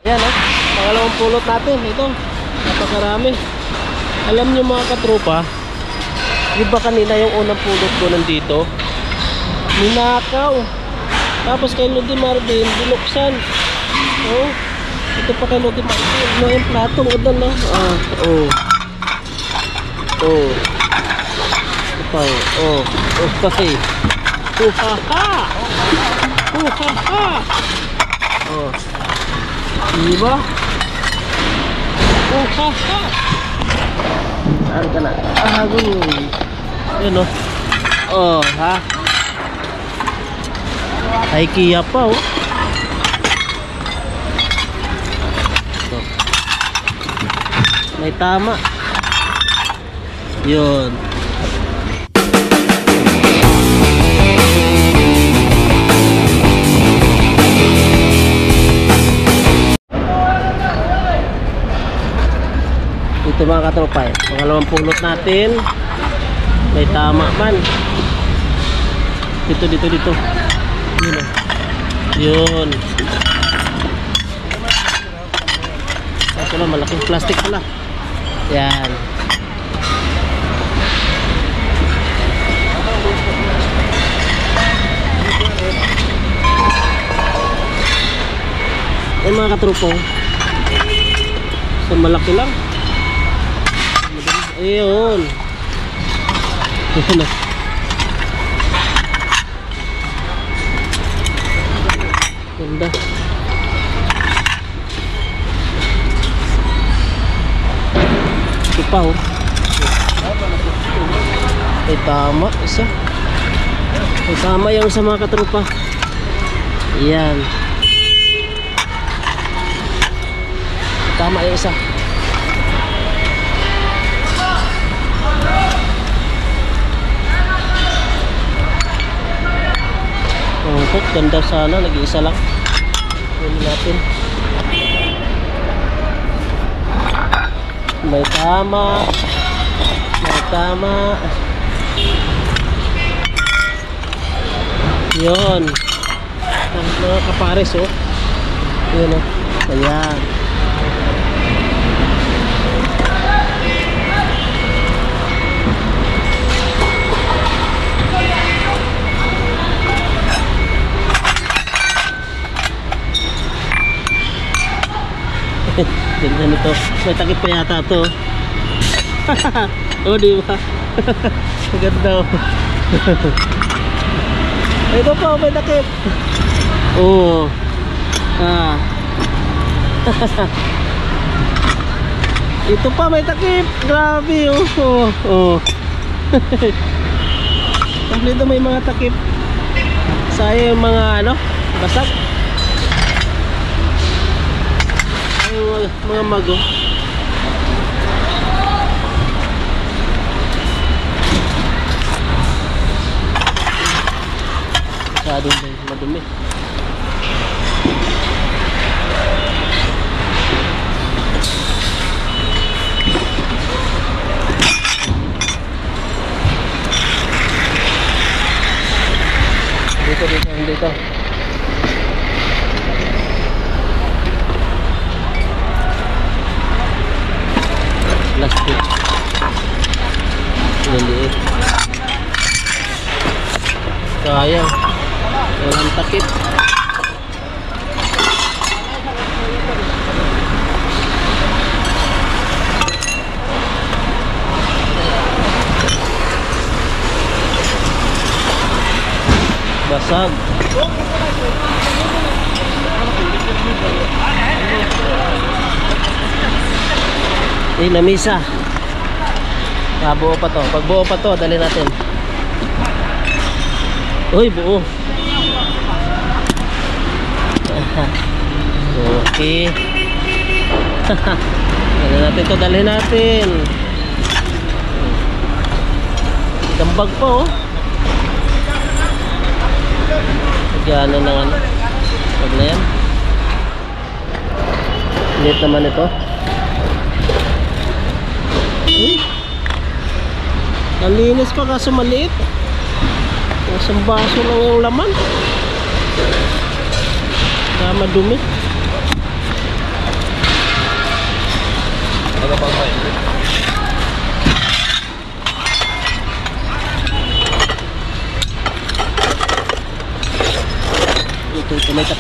Ayan o, pangalawang pulot natin. Ito, napakarami. Alam nyo mga katropa, di ba kanina yung unang pulot ko nandito? Ninakaw. Tapos kay Lodi Marvin, binuksan. Oh, ito pa kay Lodi Marvin. No, yung platong udan no. Ito, okay. Huhaha. Diba? Saan ka na? Yun o. Ha? Ay Kia pa oh. Ito. May tama. Yun. Ito mga katropa eh. Pangalawang pulot natin. May tama man. Dito. Yun o. Yun. Ito lang, malaking plastic pala. Yan. Yan mga katropa. So malaki lang. Ayun. Ganda. Ito pa oh. Ay tama isa. Ay tama yung sa mga katropa. Ayan. Tama yung isa. Ganda sana, nag-iisa lang. Kunin natin. May tama. Yun. Mga kapares oh. Yun oh. Ayan. Ganda nito. May takip pa yata to. Oh, di ba? Ganda oh. Ito pa, may takip. Oh. Ito pa, may takip. Grabe oh. Kompleto may mga takip. Sayang yung mga basag. Mga mago. Masyadong madumi. Dito. Plastic. Liliit. Sayang. Walang takip. Basag. Lamisa. Buo pa to. Pag buo pa to, dali natin. Uy, buo. Okay. Dali natin. Dambag pa oh. Gano'n na ano. Pag na yan. Liit naman ito. Nalinis pa kaso maliit. Isang baso lang yung laman. Kaya madumi.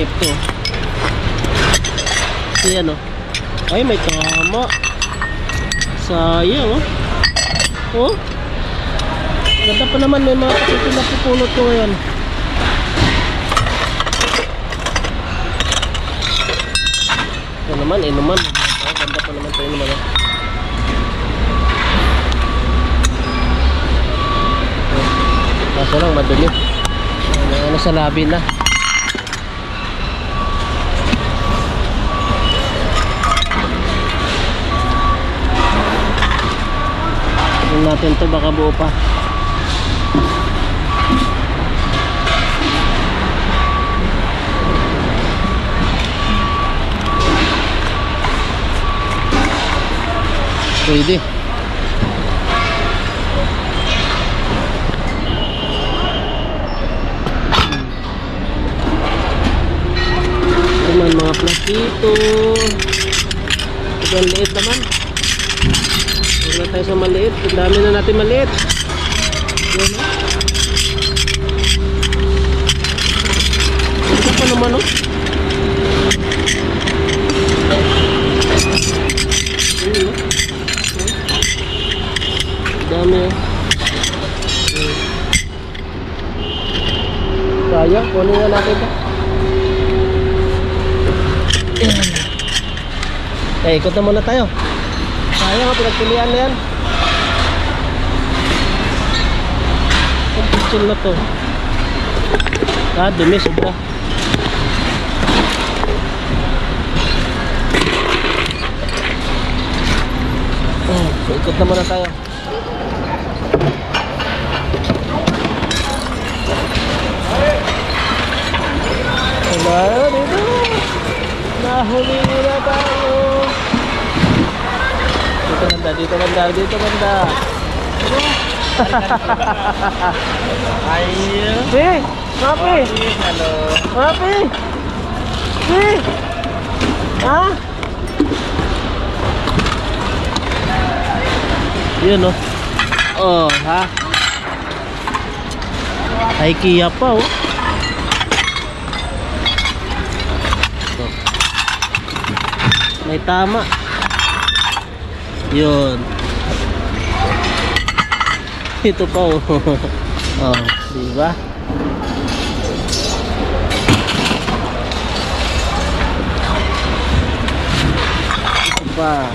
Sikip to. So yan oh. Ay may tama. Sayang oh. Oh. Ganda pa naman, may mga kasitin na pupulot ko ngayon. Ito naman, inuman. Oh, ganda pa naman ito inuman oh. Kaso lang madumi. Ano sa labi na. Tignan natin to, baka buo pa. Pwede. Naman mga platito. Ito ang liit naman. Huwag na tayo sa maliit. Ang dami na natin maliit. Yan o. Ito pa naman o. Yan o. Dami o. Sayang. Kunin nga natin ito. Eh, ikot na muna tayo. Sayang ang pinagpilian na yan. Ang picture na to. Ah, dumi sobra. Oh, ikot na muna tayo. Hello, dito. Nahuli na tayo. Dito banda, dito banda, dito banda. Ayo. Si, mapi. Halo. Mapi. Si. Ha? Yun oh. Oh, ha? Ay Kia pa oh. May tama. Yun. Ito pa oh. Oh, di ba? Ito pa.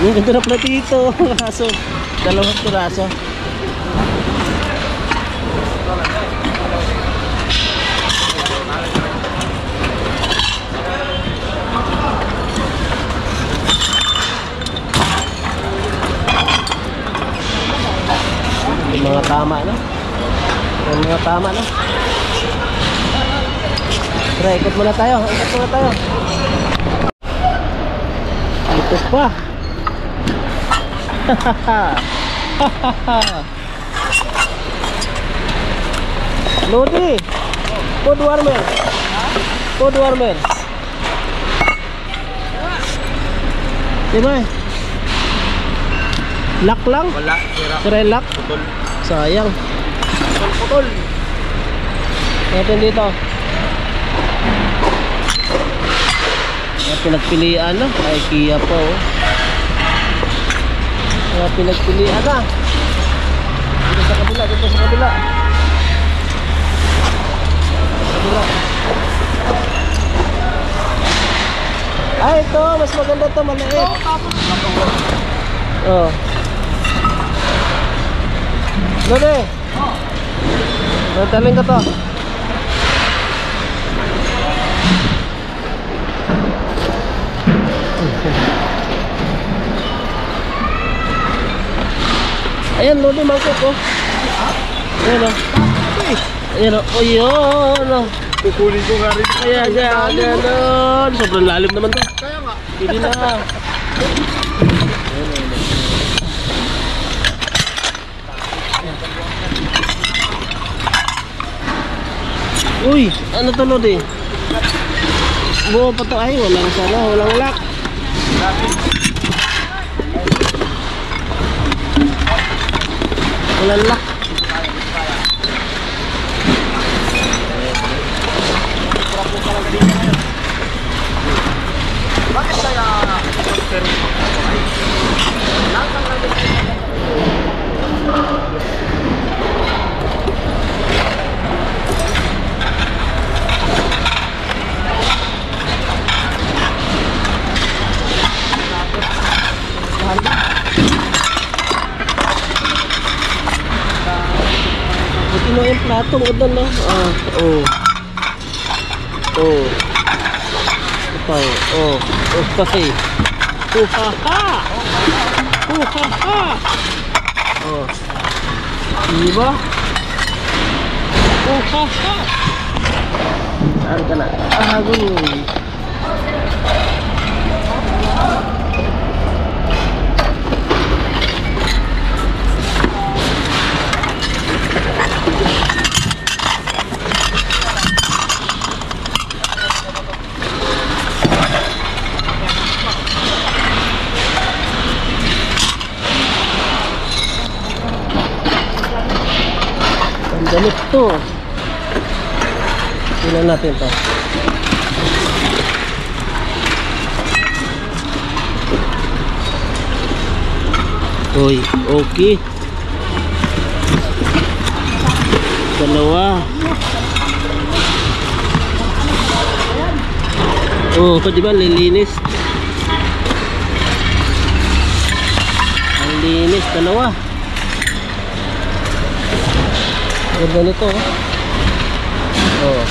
Yung ganda na platito. Kaso dalawang piraso. Yung mga tama na. Yung mga tama na. Tara, ikot muna tayo. Ikot muna tayo. Ito pa. Lodi, food warmer. Food warmer. Diba? Lock lang? Wala, sira. Sira yung lock? Putol. Sayang. Putol. Natin dito. Mga pinagpilian na. Ay Kia po oh. Mga pinagpilian na. Dito sa kabila. Dito sa kabila. Kabila. Ay ito. Mas maganda ito. Maliit. Oh. Lode. Nataling ka to. Ayan, Lodi, mangkok oh. Ayan oh. Ayan oh. Oh, yun oh. Kukunin ko nga rin. Ayan, ayan. Sobrang lalim naman to. Kaya nga. Hindi na. Uy, ano to Lodi? Buo pa to ay, walang sana, walang lock. Walang lock. Bakit kaya Ito yung plato mo doon, no? Ah, oh. Oh. Ito, oh. Okay. Huhaha! Huhaha! Oh. Diba? Huhaha! Saan ka na? Agoy! Ang damit to. Tingnan natin to. Uy, okay. Dalawa. Oh, di ba lilinis? Ang linis, dalawa. Ganda nito. Oh.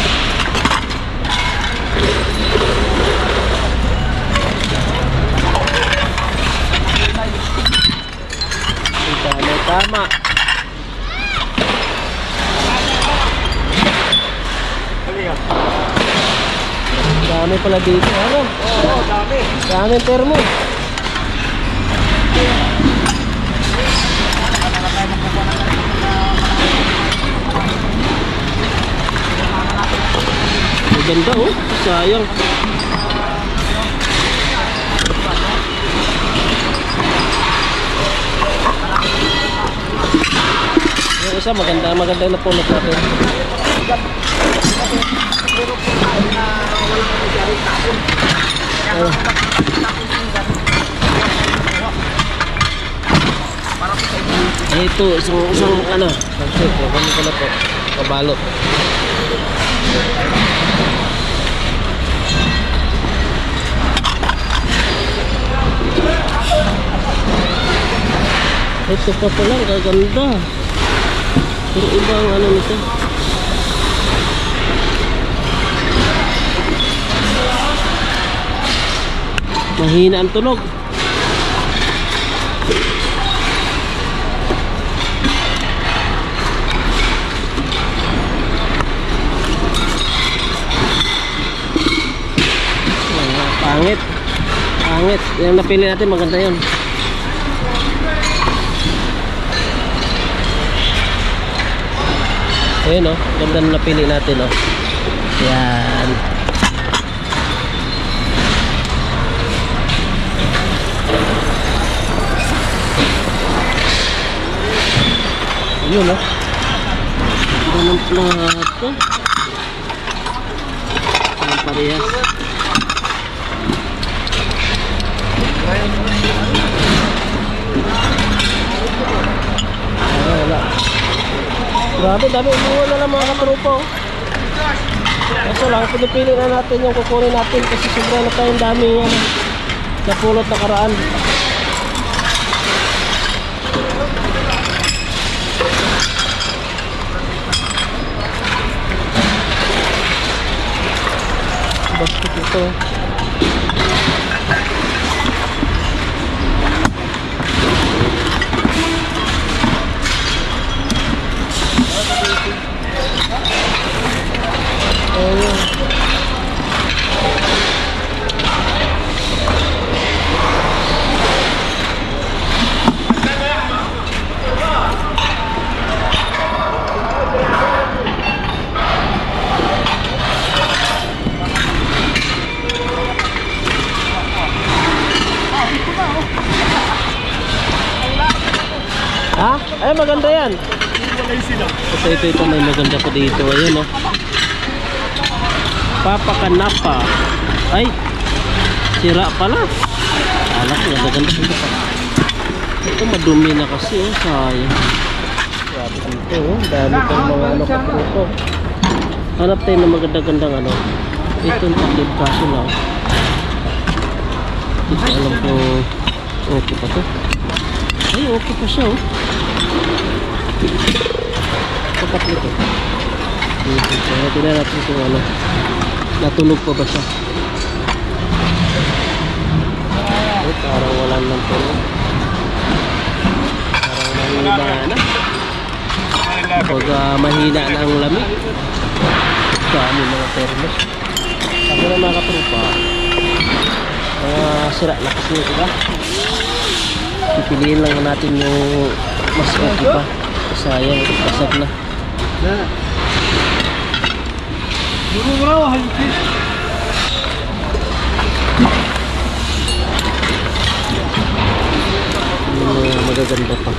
Tama. Dami pala dito. Ano? Oo, dami. Dami termo. Ganda oh, sayang. Yung isa maganda na pulot natin. Oh. Ito, isang ano, kasi kung ko na po, kabalot. Ito pa pala, gaganda. Pero iba ang ano nito. Mahina ang tunog. Pangit. Pangit. Yung napili natin maganda yun. Ayun oh, ganda na napili natin oh. Yan. Yun oh. Ganun plato. Ang parehas. Wala. Grabe, dami umuha na lang mga katrupa oh. Kaso lang, pinipili na natin yung kukunin natin kasi sobra na tayong dami yan napulot na karaan. Basket ito. Ay, maganda yan. Walay sila. Ito, may maganda pa dito. Ayan, oh. Papakanapa. Ay, sira pala. Alak, magaganda dito pa. Ito, madumi na kasi, oh. Sayang. Grabe dito, oh. Dami pang mga ano kaputo. Hanap tayo ng maganda-gandang ano. Ito, ang taklid kaso lang. Hindi ko alam kung okay pa to. Ay, okay pa siya, oh. Pagkatli ko. Tingnan natin kung ano. Natunog pa ba siya? Oh, parang wala nang tunog. Parang mahina na. Pag mahina na ang lamig. Dami mga thermos. Ako na mga katrupa. Sira na kasi yung iba. Pipiliin lang natin yung mas okay pa. Sayang, basag na. Magaganda pa.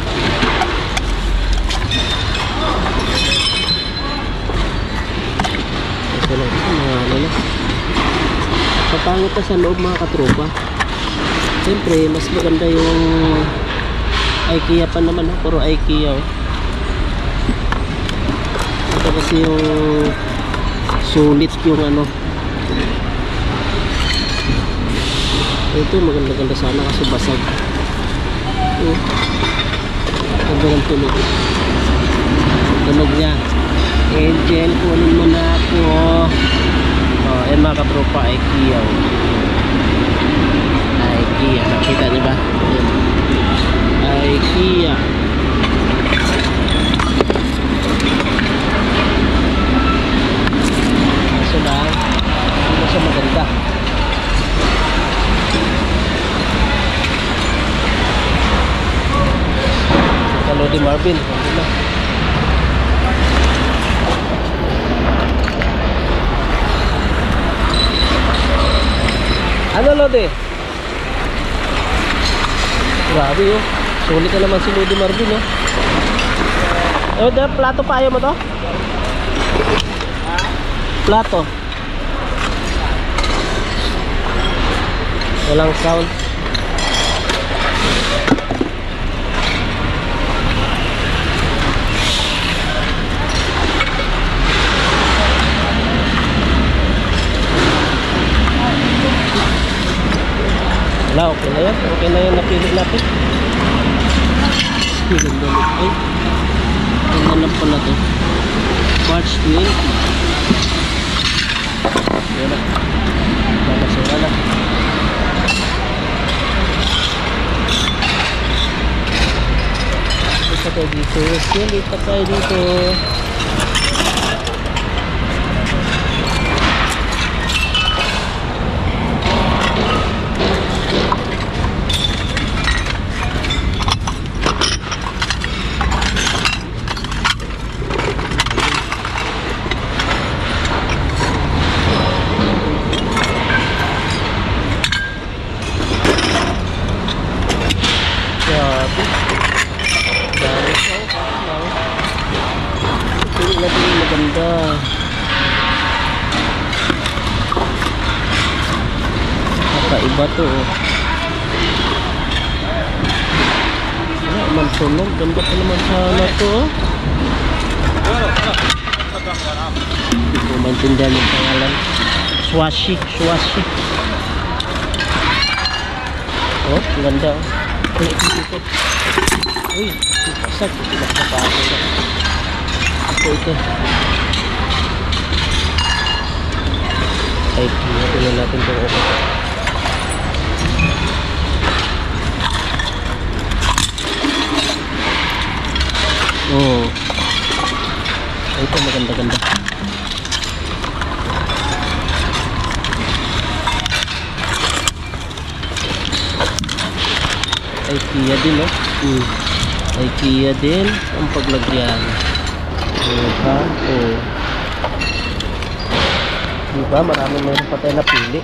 Ito lang ito, mga ano na. Papangit na sa loob mga katropa. Siyempre, mas maganda yung IKEA pa naman, oh. Puro IKEA, oh. Ito kasi yung sulit yung ano. Ito maganda-ganda sana kasi basag. Ganda ng tunog. Tunog niya. Angel, kunin mo na ako. Oh, yan mga katropa, IKEA, oh. IKEA, nakita niyo ba? IKEA. Kaso lang, hindi na siya maganda. Hello di Marvin. Ano Lodi? Grabe, oh. Sulit na naman si Lodi Marvin, oh. Plato pa, ayaw mo to? Plato. Walang sound. Wala, okay na yan. Okay na yan, napili natin. Ganda na. Ay, ganda na pala to. March 20. Yan na. Nakasura na. Dito tayo dito. Dito tayo dito. Maganda. Kakaiba to, oh. Wala man sunog. Ganda pa naman sana to, oh. Hindi ko maintindihan yung pangalan. Swashi. Swashi. Oh, ganda, oh. Uy, pasag. Ito. Ay, tingnan natin kung okay. Oh. Ito maganda-ganda. IKEA din, oh. IKEA din ang paglagyan. Diba? Oh. Diba? Maraming mayroon pa tayo napili.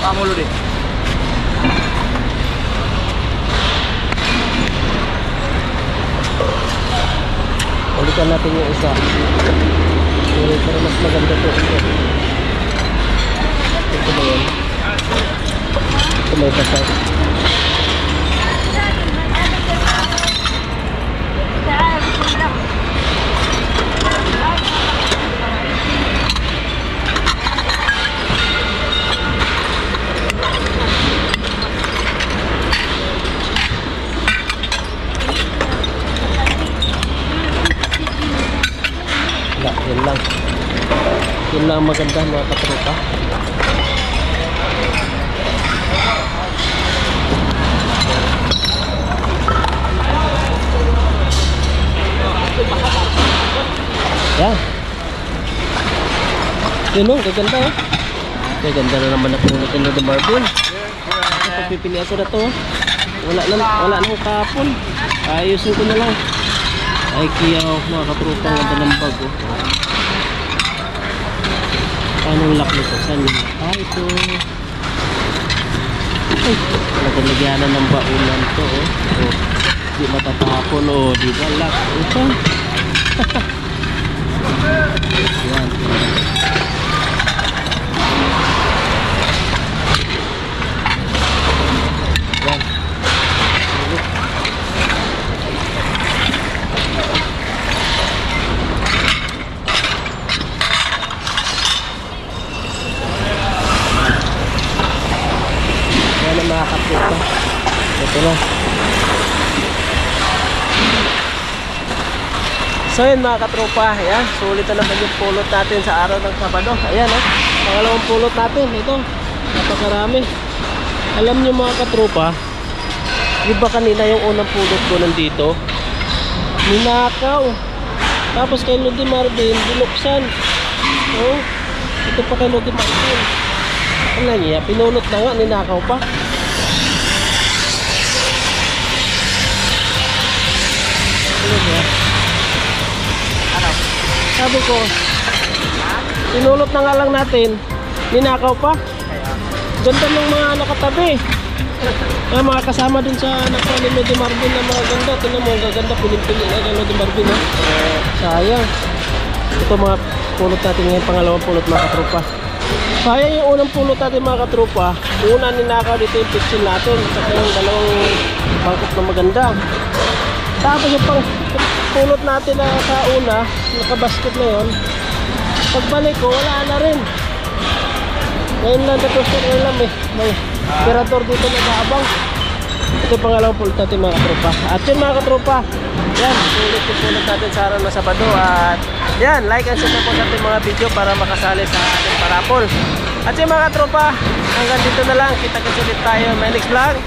Pamulo din. Ulitan natin yung isa. Pero mas maganda to. Ito ba yun? Ito may basag. Yan lang. Yun lang maganda mga katropa. Yan. Yun o, gaganda eh. Gaganda na naman ako ulit ng Marvin. Pagpipili ako na to. Wala nang kapon. Ayusin ko na lang. Ay kiyaw mga katropa, ang ganda ng bag oh. Anong lock nito? Saan yung lock? Ah, ito. Ay, naglalagyanan ng baunan to oh. Oh, di matatapon oh. Di ba lock? Ito. Yan. Yan. Nakakapit pa. Ito na. So yun mga katropa, ayan, sulit na naman yung pulot natin sa araw ng Sabado. Ayan oh, pangalawang pulot natin. Ito, napakarami. Alam nyo mga katropa, di ba kanina yung unang pulot ko nandito, ninakaw. Tapos kay Lodi Marvin, binuksan. Oh, ito pa kay Lodi Marvin. Ano niya, pinulot na nga, ninakaw pa. Ano? Sabi ko, pinulot na nga lang natin, ninakaw pa. Ganda ng mga nakatabi. Mga kasama dun sa nakali Lodi Marvin na mga ganda. Tignan mo, gaganda, piling-pili na kay Lodi Marvin ha? Sayang. Ito mga pulot natin ngayon, pangalawang pulot mga katropa. Sayang yung unang pulot natin mga katropa. Una ninakaw dito yung pitchin natin, saka yung dalawang bangkok na maganda. Tapos yung pulot natin na sa una, nakabasket na yun, pagbalik ko, wala na rin. Ngayon lang, tapos ko lang may operador dito nag-aabang. Ito yung pangalawang pulot natin mga katropa. At yun mga katropa, yan, ulit yung pulot natin sa araw na Sabado. At yan, like and share po natin mga video para makasali sa ating parapol. At yun mga katropa, hanggang dito na lang. Kita-kits ulit tayo may next vlog.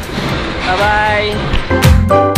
Bye bye.